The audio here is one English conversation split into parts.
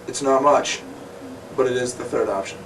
It's not much, but it is the third option.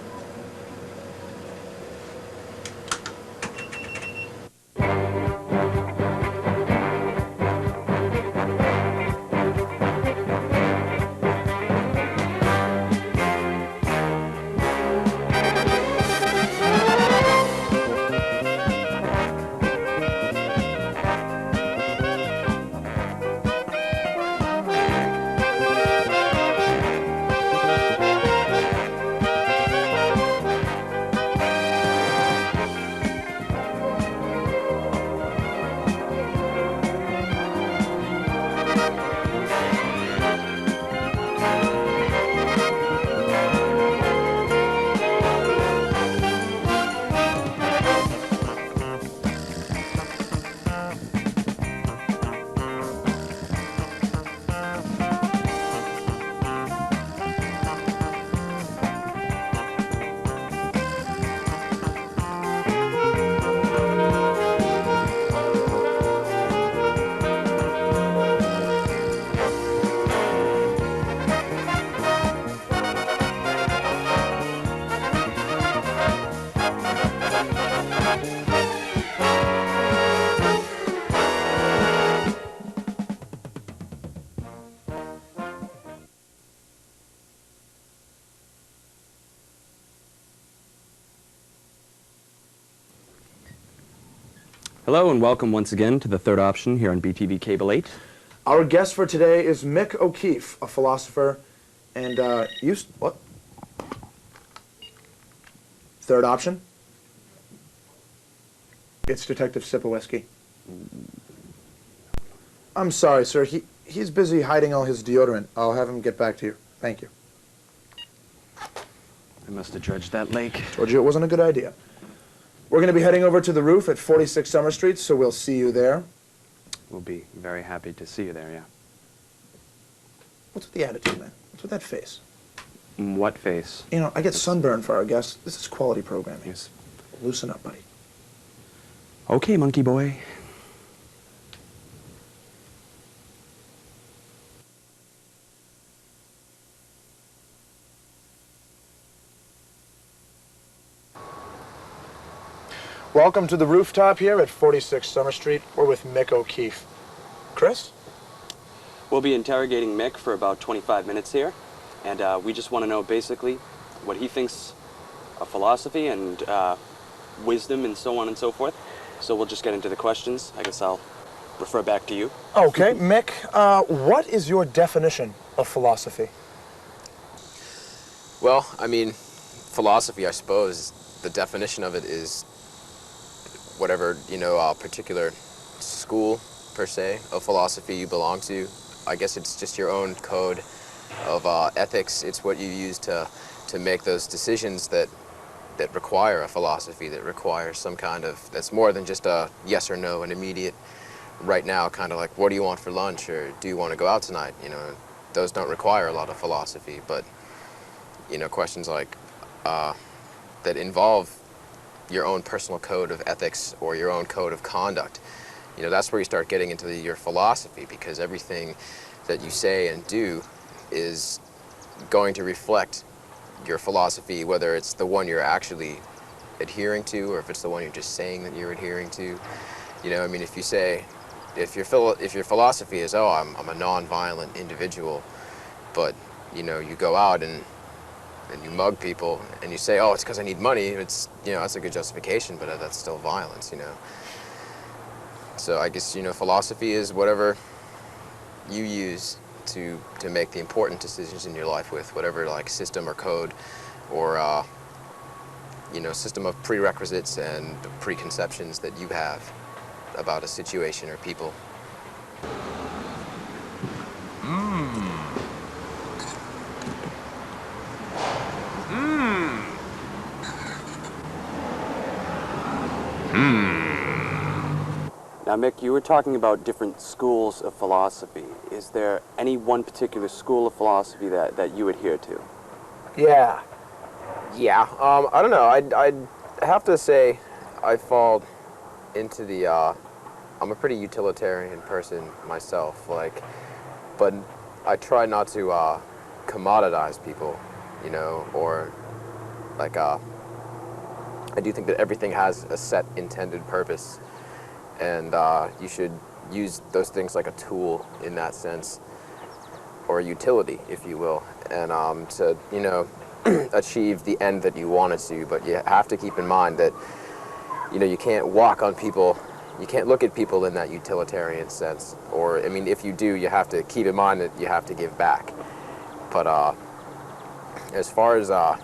Hello and welcome once again to the third option here on BTV Cable 8. Our guest for today is Mick O'Keefe, a philosopher, and what? Third option? It's Detective Sipowski. I'm sorry, sir. He's busy hiding all his deodorant. I'll have him get back to you. Thank you. I must have dredged that lake. Told you it wasn't a good idea. We're going to be heading over to the roof at 46 Summer Street, so we'll see you there. We'll be very happy to see you there, yeah. What's with the attitude, man? What's with that face? What face? You know, I get sunburned for our guests. This is quality programming. Yes. Loosen up, buddy. Okay, monkey boy. Welcome to the rooftop here at 46 Summer Street. We're with Mick O'Keefe. Chris? We'll be interrogating Mick for about 25 minutes here, and we just want to know basically what he thinks of philosophy and wisdom and so on and so forth. So we'll just get into the questions. I guess I'll refer back to you. Okay, Mick, what is your definition of philosophy? Well, I mean, philosophy, I suppose, the definition of it is whatever, particular school, per se, of philosophy you belong to. I guess it's just your own code of ethics. It's what you use to make those decisions that require a philosophy, that requires some kind of, that's more than just a yes or no, an immediate, right now, kind of like, what do you want for lunch, or do you want to go out tonight? Those don't require a lot of philosophy, but, questions like, that involve your own personal code of ethics or your own code of conduct. That's where you start getting into your philosophy, because everything that you say and do is going to reflect your philosophy, whether it's the one you're actually adhering to or if it's the one you're just saying that you're adhering to. If you say, if your philosophy is, oh, I'm a non-violent individual, but, you go out and you mug people, and you say, oh, it's because I need money, it's, that's a good justification, but that's still violence, So I guess, philosophy is whatever you use to make the important decisions in your life with, whatever, like, system or code or, system of prerequisites and preconceptions that you have about a situation or people. Now, Mick, you were talking about different schools of philosophy. Is there any one particular school of philosophy that you adhere to? Yeah. I don't know. I'd have to say I fall into the, I'm a pretty utilitarian person myself, but I try not to commoditize people, you know, or like I do think that everything has a set intended purpose, and you should use those things like a tool in that sense, or a utility, if you will, and to, you know, achieve the end that you wanted to. But you have to keep in mind that, you know, you can't walk on people, you can't look at people in that utilitarian sense. Or, I mean, if you do, you have to keep in mind that you have to give back. But as far as, I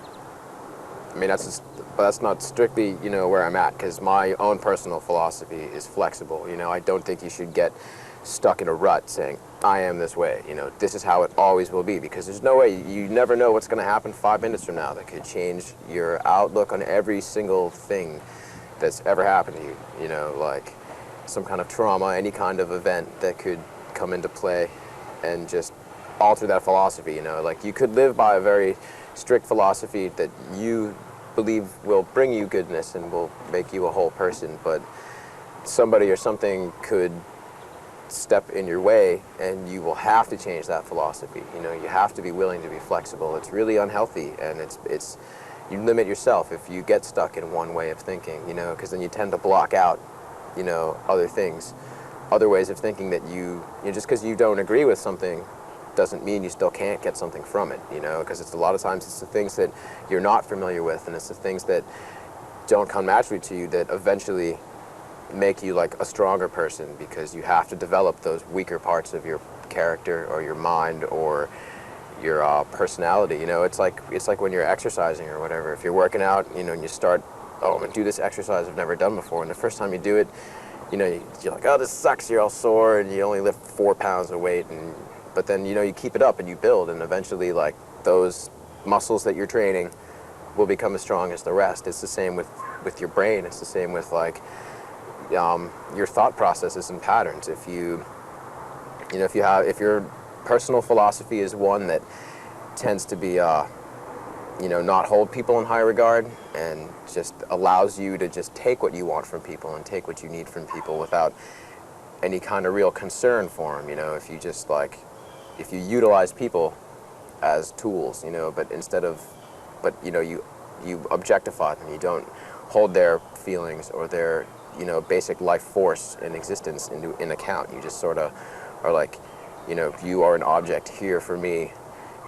mean, that's not strictly, you know, where I'm at, because my own personal philosophy is flexible. You know, I don't think you should get stuck in a rut saying, I am this way, you know, this is how it always will be, because there's no way, you never know what's going to happen 5 minutes from now that could change your outlook on every single thing that's ever happened to you, you know, like some kind of trauma, any kind of event that could come into play and just alter that philosophy, you know. Like, you could live by a very strict philosophy that you believe will bring you goodness and will make you a whole person, but somebody or something could step in your way and you will have to change that philosophy. You know, you have to be willing to be flexible. It's really unhealthy, and it's you limit yourself if you get stuck in one way of thinking, you know, because then you tend to block out, you know, other things, other ways of thinking that you know, just because you don't agree with something doesn't mean you still can't get something from it, you know, because it's a lot of times it's the things that you're not familiar with, and it's the things that don't come naturally to you that eventually make you like a stronger person, because you have to develop those weaker parts of your character or your mind or your personality. You know, it's like when you're exercising or whatever. If you're working out, you know, and you start, oh, I'm gonna do this exercise I've never done before, and the first time you do it, you know, you're like, oh, this sucks, you're all sore, and you only lift 4 pounds of weight, but then, you know, you keep it up and you build, and eventually, like, those muscles that you're training will become as strong as the rest. It's the same with your brain. It's the same with, like, your thought processes and patterns. If your personal philosophy is one that tends to be, you know, not hold people in high regard and just allows you to just take what you want from people and take what you need from people without any kind of real concern for them, you know, if you utilize people as tools, you know, but you know, you objectify them, you don't hold their feelings or their, you know, basic life force and existence in account. You just sort of are like, you know, you are an object here for me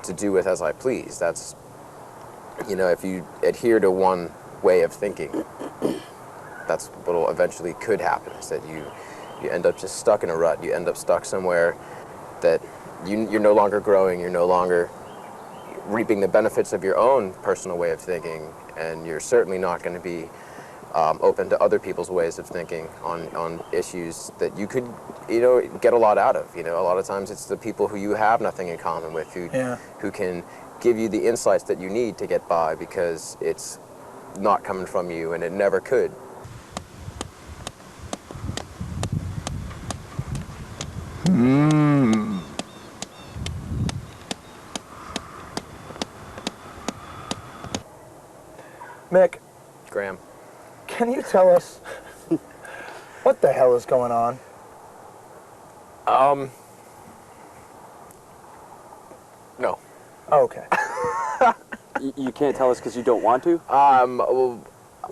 to do with as I please. That's, you know, if you adhere to one way of thinking, that's what eventually could happen, is that you end up just stuck in a rut. You end up stuck somewhere that you're no longer growing, you're no longer reaping the benefits of your own personal way of thinking, and you're certainly not going to be open to other people's ways of thinking on issues that you could, you know, get a lot out of. You know, a lot of times it's the people who you have nothing in common with who can give you the insights that you need to get by, because it's not coming from you and it never could. Mick, Graham. can you tell us what the hell is going on? No. Oh, okay. You can't tell us because you don't want to? Well,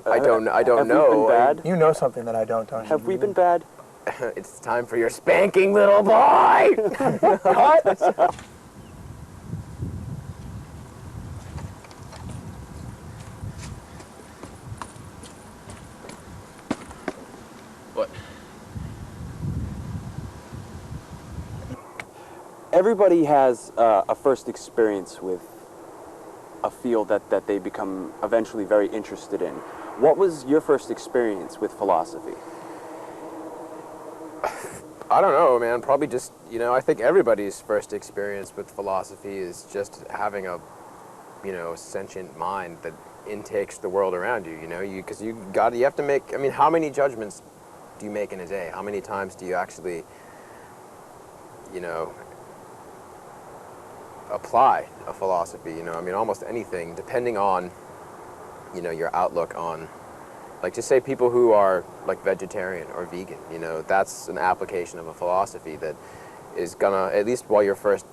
I don't Have know. we been bad? You know something that I don't you? Have we been bad? It's time for your spanking, little boy! What? What? Everybody has a first experience with a field that they become eventually very interested in. What was your first experience with philosophy? I don't know, man. Probably just, you know, I think everybody's first experience with philosophy is just having a, you know, sentient mind that intakes the world around you, you know, because you have to make, I mean, how many judgments do you make in a day? How many times do you actually, you know, apply a philosophy? You know, I mean, almost anything, depending on, you know, your outlook on, like, just say people who are like vegetarian or vegan, you know, that's an application of a philosophy that is gonna, at least while you're first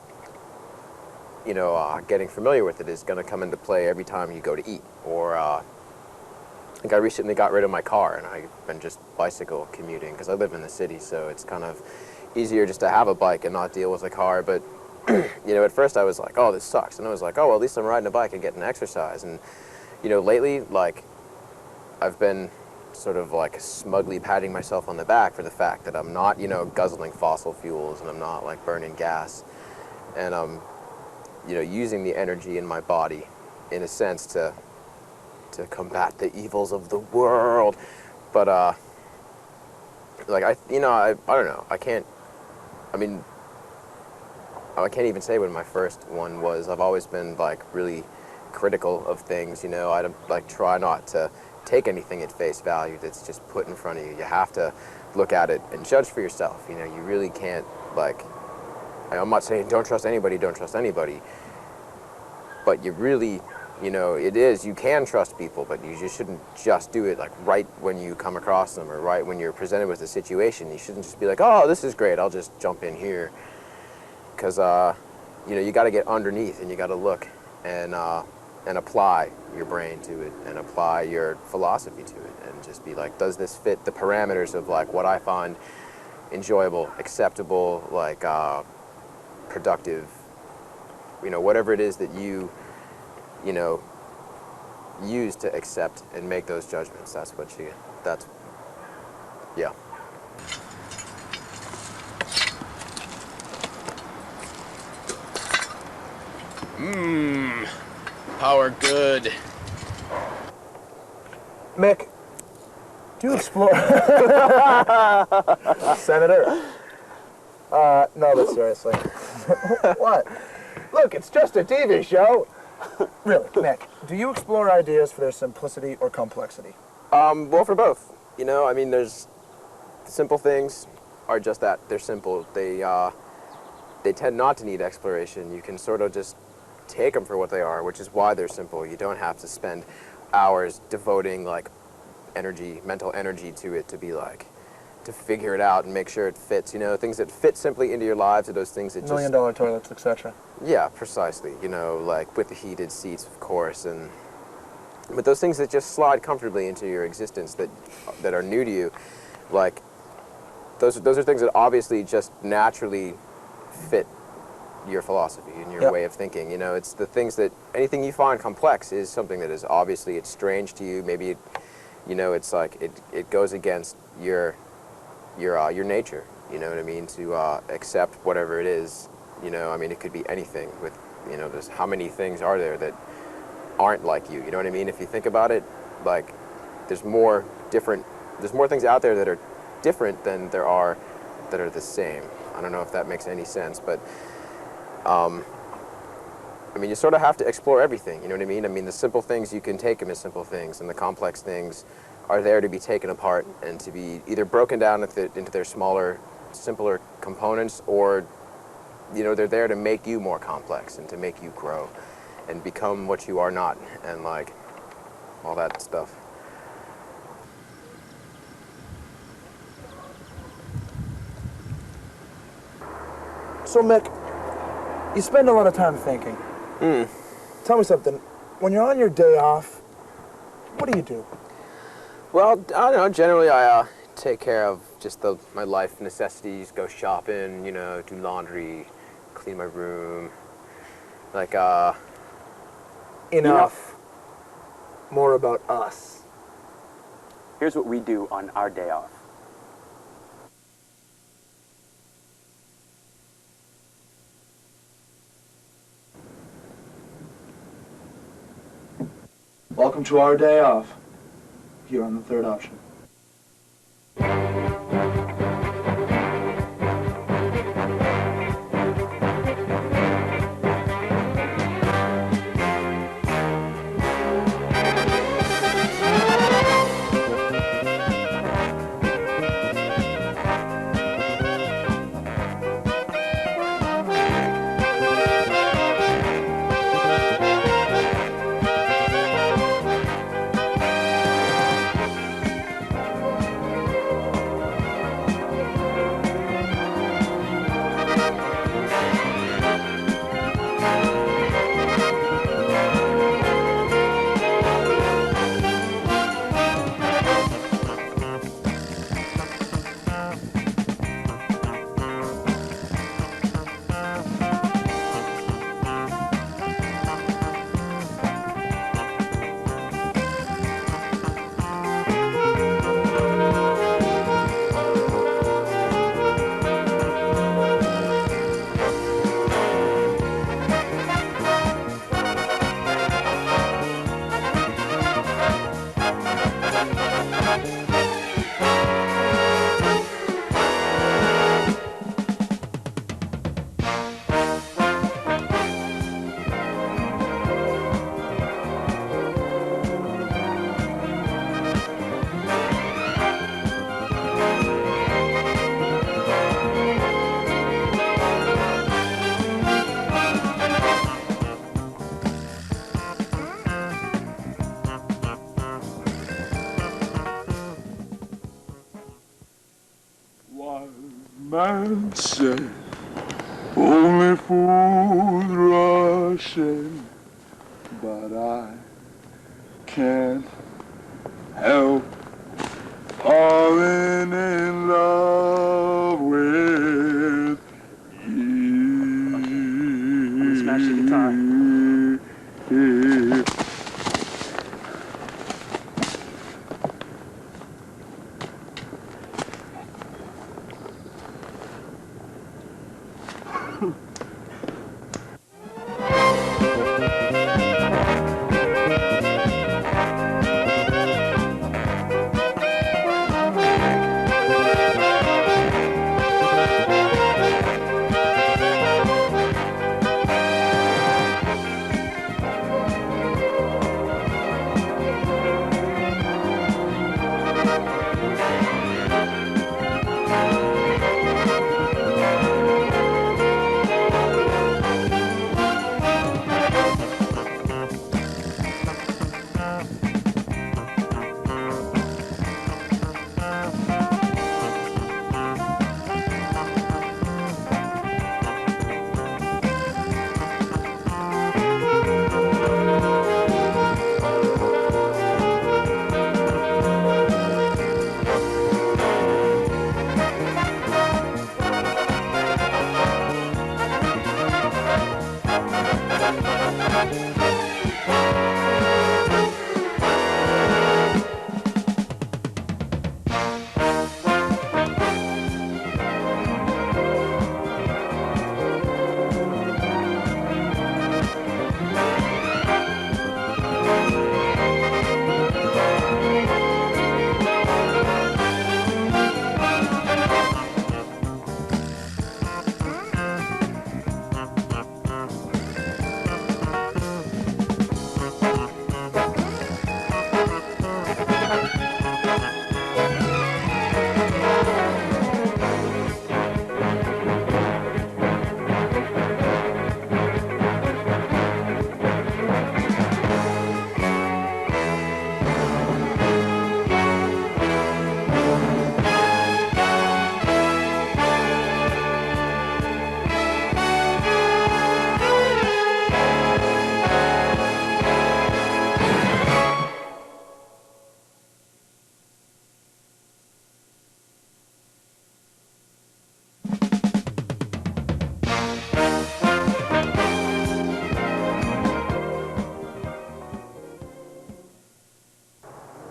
getting familiar with it is going to come into play every time you go to eat. Or I think I recently got rid of my car, and I've been just bicycle commuting because I live in the city, so it's kind of easier just to have a bike and not deal with a car. But at first I was like, oh, this sucks, and I was like, oh, well, at least I'm riding a bike and getting exercise. And lately, like, I've been sort of like smugly patting myself on the back for the fact that I'm not, guzzling fossil fuels, and I'm not like burning gas, and I'm, using the energy in my body, in a sense, to combat the evils of the world. But like I don't know. I can't even say when my first one was. I've always been like really critical of things. I like try not to take anything at face value that's just put in front of you. You have to look at it and judge for yourself. You really can't, like, I'm not saying don't trust anybody, but you really, you can trust people, but you just shouldn't just do it like right when you come across them or right when you're presented with a situation. You shouldn't just be like, oh, this is great, I'll just jump in here. Because, you got to get underneath and you got to look and apply your brain to it and apply your philosophy to it and just be like, does this fit the parameters of like what I find enjoyable, acceptable, like productive, whatever it is that you use to accept and make those judgments. Yeah. Power good. Mick, do you explore... Senator? No, but seriously. What? Look, it's just a TV show. Really, Mick, do you explore ideas for their simplicity or complexity? Well, for both. There's simple things are just that. They're simple. They tend not to need exploration. You can sort of just take them for what they are, which is why they're simple. You don't have to spend hours devoting like mental energy to it to be like, to figure it out and make sure it fits. Things that fit simply into your lives are those things that $1 million toilets, etc. Yeah, precisely. Like with the heated seats, of course, but those things that just slide comfortably into your existence that are new to you, like those are things that obviously just naturally fit your philosophy and your way of thinking. It's the things that anything you find complex is something that is obviously it's strange to you. Maybe it's like it goes against your nature. You know what I mean? To accept whatever it is. It could be anything. With there's how many things are there that aren't like you? You know what I mean? If you think about it, like there's more things out there that are different than there are that are the same. I don't know if that makes any sense, but you sort of have to explore everything, you know what I mean? The simple things, you can take them as simple things, and the complex things are there to be taken apart and to be either broken down into their smaller, simpler components, or, they're there to make you more complex and to make you grow and become what you are not, and, like, all that stuff. So, Mick, you spend a lot of time thinking. Tell me something. When you're on your day off, what do you do? Well, I don't know. Generally, I take care of just my life necessities. Go shopping, do laundry, clean my room. Like, Enough. More about us. Here's what we do on our day off. Welcome to our day off, here on the third option. Man said only fools rushing, but I can't help falling in love with you. I'm gonna smash the guitar.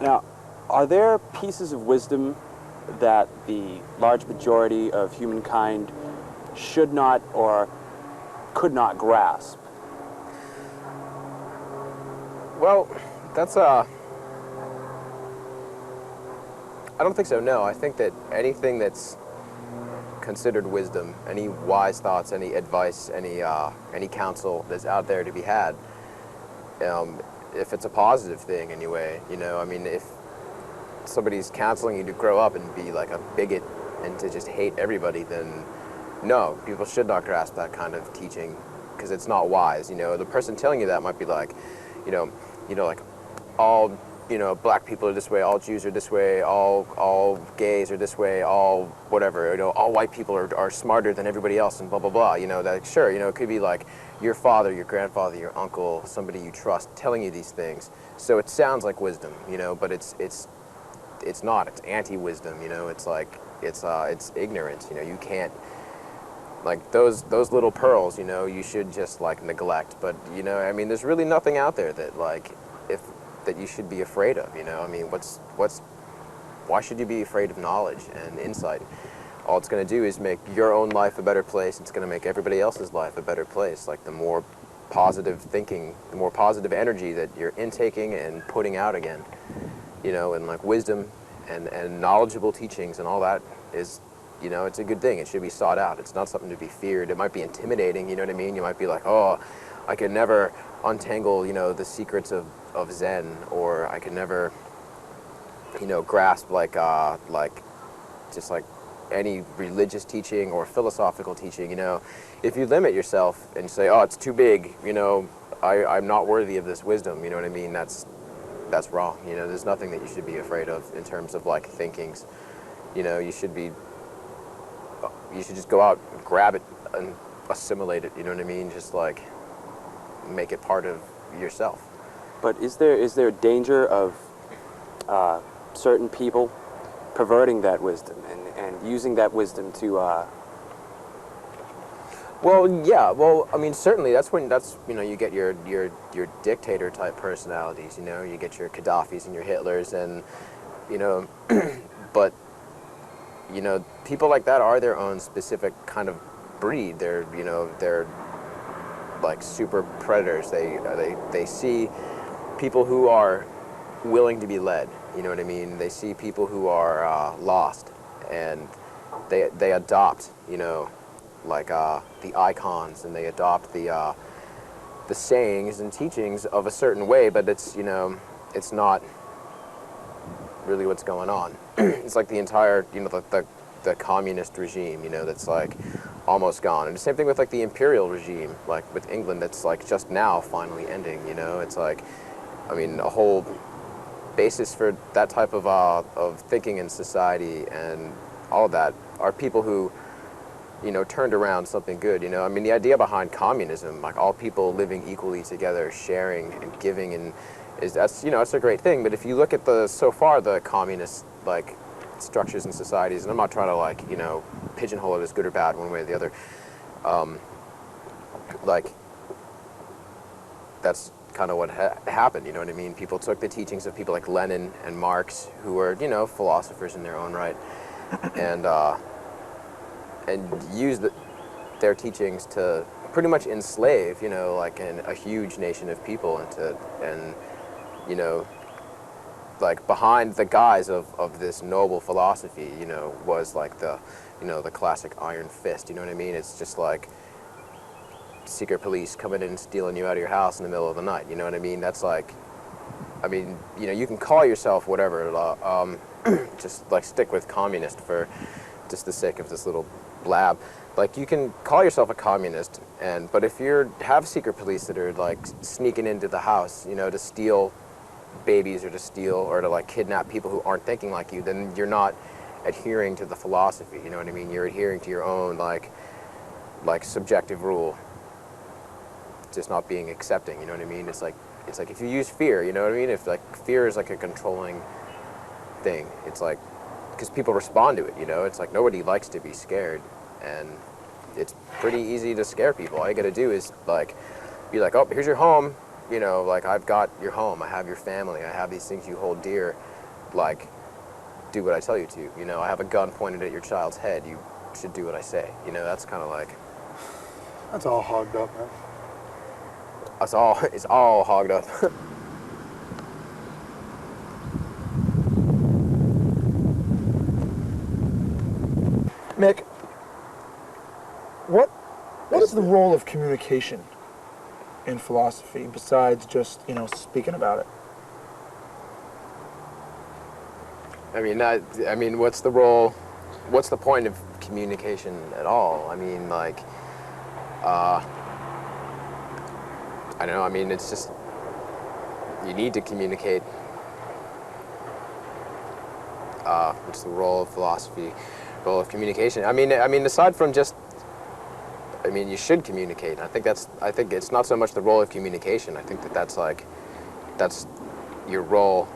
Now, are there pieces of wisdom that the large majority of humankind should not or could not grasp? Well, that's I don't think so, no. I think that anything that's considered wisdom, any wise thoughts, any advice, any counsel that's out there to be had, if it's a positive thing anyway, you know, I mean, if somebody's counseling you to grow up and be like a bigot and to just hate everybody, then no, people should not grasp that kind of teaching because it's not wise. You know, the person telling you that might be like, you know, like all, you know, black people are this way, all Jews are this way, all gays are this way, all whatever, you know, all white people are smarter than everybody else and blah, blah, blah. You know, that sure, you know, it could be like your father, your grandfather, your uncle, somebody you trust telling you these things. So it sounds like wisdom, you know, but it's not. It's anti-wisdom, you know. It's like it's ignorance, you know. You can't, like those little pearls, you know, you should just like neglect. But you know, I mean, there's really nothing out there that like that you should be afraid of, you know. I mean, why should you be afraid of knowledge and insight? All it's going to do is make your own life a better place. It's going to make everybody else's life a better place. Like the more positive thinking, the more positive energy that you're intaking and putting out again, you know, and like wisdom and knowledgeable teachings and all that is you know, it's a good thing. It should be sought out. It's not something to be feared. It might be intimidating, you know what I mean? You might be like, oh, I could never untangle, you know, the secrets of Zen, or I could never, you know, grasp just like any religious teaching or philosophical teaching, you know. If you limit yourself and say, oh, it's too big, you know, I'm not worthy of this wisdom, you know what I mean? That's wrong, you know. There's nothing that you should be afraid of in terms of like thinkings. You know, you should just go out and grab it and assimilate it, you know what I mean? Just like make it part of yourself. But is there a danger of certain people perverting that wisdom and using that wisdom to Well, yeah. Well, I mean, certainly that's you know, you get your dictator type personalities. You know, you get your Gaddafis and your Hitlers, and you know, but you know, people like that are their own specific kind of breed. They're like super predators. They see people who are willing to be led. You know what I mean? They see people who are lost, and they adopt, you know, like the icons, and they adopt the sayings and teachings of a certain way, but it's, you know, it's not really what's going on. It's like the entire, you know, the communist regime, you know, that's like almost gone. And the same thing with like the imperial regime, like with England, that's like just now finally ending, you know. It's like, I mean, a whole basis for that type of thinking in society and all of that are people who, you know, turned around something good, you know. I mean, the idea behind communism, like all people living equally together, sharing and giving, and that's, you know, it's a great thing. But if you look at so far the communist, like, structures and societies, and I'm not trying to, like, you know, pigeonhole it as good or bad one way or the other, like, that's kind of what happened, you know what I mean? People took the teachings of people like Lenin and Marx, who were, you know, philosophers in their own right, and used their teachings to pretty much enslave, you know, like a huge nation of people, and you know, like behind the guise of this noble philosophy, you know, was like the, you know, the classic iron fist, you know what I mean? It's just like secret police coming in and stealing you out of your house in the middle of the night, you know what I mean? That's like, I mean, you know, you can call yourself whatever, just like stick with communist for just the sake of this little blab. Like, you can call yourself a communist, but if you have secret police that are like sneaking into the house, you know, to steal babies or to like kidnap people who aren't thinking like you, then you're not adhering to the philosophy, you know what I mean? You're adhering to your own like subjective rule, just not being accepting, you know what I mean? It's like if you use fear, you know what I mean? If like fear is like a controlling thing, it's like, because people respond to it, you know? It's like nobody likes to be scared, and it's pretty easy to scare people. All you gotta do is like be like, oh, here's your home, you know, like, I've got your home, I have your family, I have these things you hold dear, like, do what I tell you to, you know, I have a gun pointed at your child's head, you should do what I say, you know? That's kind of like, That's all hogged up, man. it's all hogged up. Mick, what is the role of communication in philosophy besides just, you know, speaking about it? I mean, what's the role, what's the point of communication at all? I mean, like, I don't know, I mean, it's just, you need to communicate. What's the role of philosophy, role of communication? I mean, aside from just, I mean, you should communicate. I think it's not so much the role of communication. I think that's your role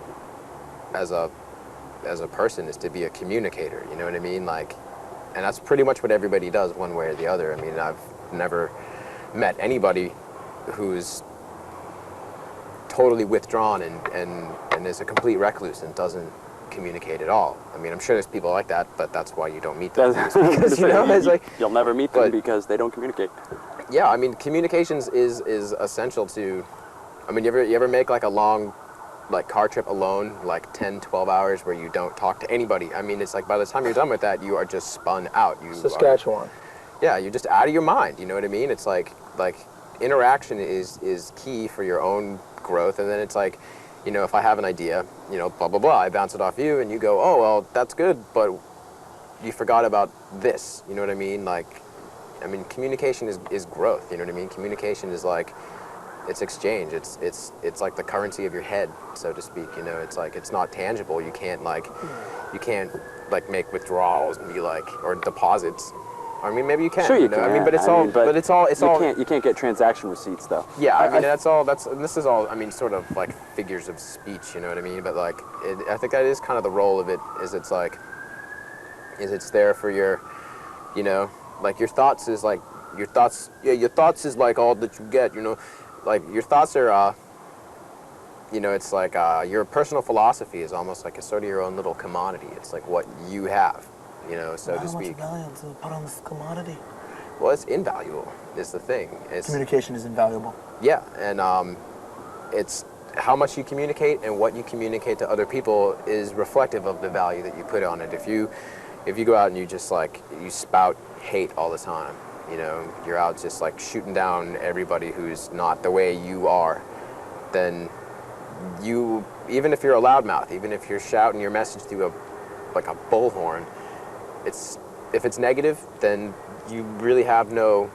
as a person, is to be a communicator, you know what I mean? Like, and that's pretty much what everybody does one way or the other. I mean, I've never met anybody who's totally withdrawn and is a complete recluse and doesn't communicate at all. I mean, I'm sure there's people like that, but that's why you don't meet them. Because, you know, it's like, you'll never meet them because they don't communicate. Yeah, I mean, communications is essential to, I mean, you ever make like a long like car trip alone, like 10, 12 hours where you don't talk to anybody. I mean, it's like by the time you're done with that, you are just spun out. Saskatchewan. Yeah, you're just out of your mind. You know what I mean? It's like interaction is key for your own growth. And then it's like, you know, if I have an idea, you know, blah, blah, blah, I bounce it off you and you go, oh, well, that's good, but you forgot about this. You know what I mean? Like, I mean, communication is growth. You know what I mean? Communication is like, it's exchange. It's like the currency of your head, so to speak. You know, it's like, it's not tangible. You can't like make withdrawals and be like, or deposits. I mean, maybe you can. Sure, you know? can. I mean, but it's all. But it's all. You can't get transaction receipts though. Yeah, I mean, that's all. This is all. I mean, sort of like figures of speech. You know what I mean? But like, I think that is kind of the role of it. It's there for your, you know, like your thoughts is like your thoughts. Yeah, your thoughts is like all that you get. You know, like your thoughts are. You know, it's like your personal philosophy is almost like a sort of your own little commodity. It's like what you have. You know, so to speak. How much value to put on this commodity? Well, it's invaluable. Is the thing. Communication is invaluable. Yeah, and it's how much you communicate and what you communicate to other people is reflective of the value that you put on it. If you go out and you just like you spout hate all the time, you know, you're out just like shooting down everybody who's not the way you are, then you, even if you're a loudmouth, even if you're shouting your message through a bullhorn, if it's negative, then you really have no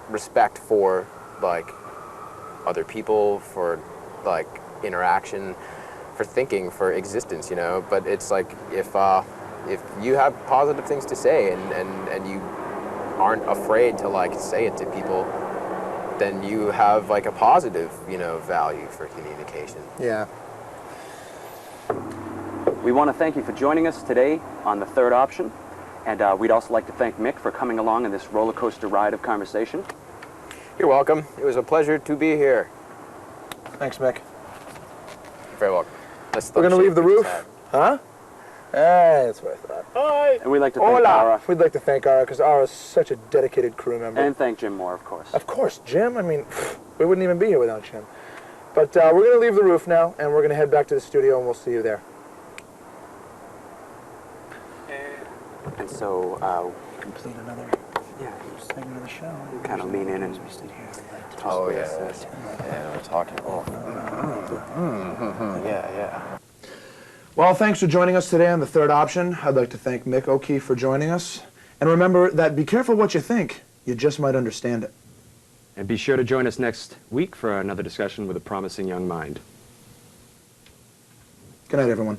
respect for like other people, for like interaction, for thinking, for existence, you know. But it's like if you have positive things to say and you aren't afraid to like say it to people, then you have like a positive, you know, value for communication. Yeah. We want to thank you for joining us today on The Third Option. And we'd also like to thank Mick for coming along on this roller coaster ride of conversation. You're welcome. It was a pleasure to be here. Thanks, Mick. You're very welcome. We're going to leave the roof? Huh? That's what I thought. Hi. And we'd like to thank Ara. We'd like to thank Ara because Ara's such a dedicated crew member. And thank Jim Moore, of course. Of course, Jim. I mean, we wouldn't even be here without Jim. But we're going to leave the roof now, and we're going to head back to the studio, and we'll see you there. And so, Complete another segment of the show. kind of lean in and Oh, yeah. Yeah, we're talking. Yeah. Well, thanks for joining us today on The Third Option. I'd like to thank Mick O'Keefe for joining us. And remember that be careful what you think. You just might understand it. And be sure to join us next week for another discussion with a promising young mind. Good night, everyone.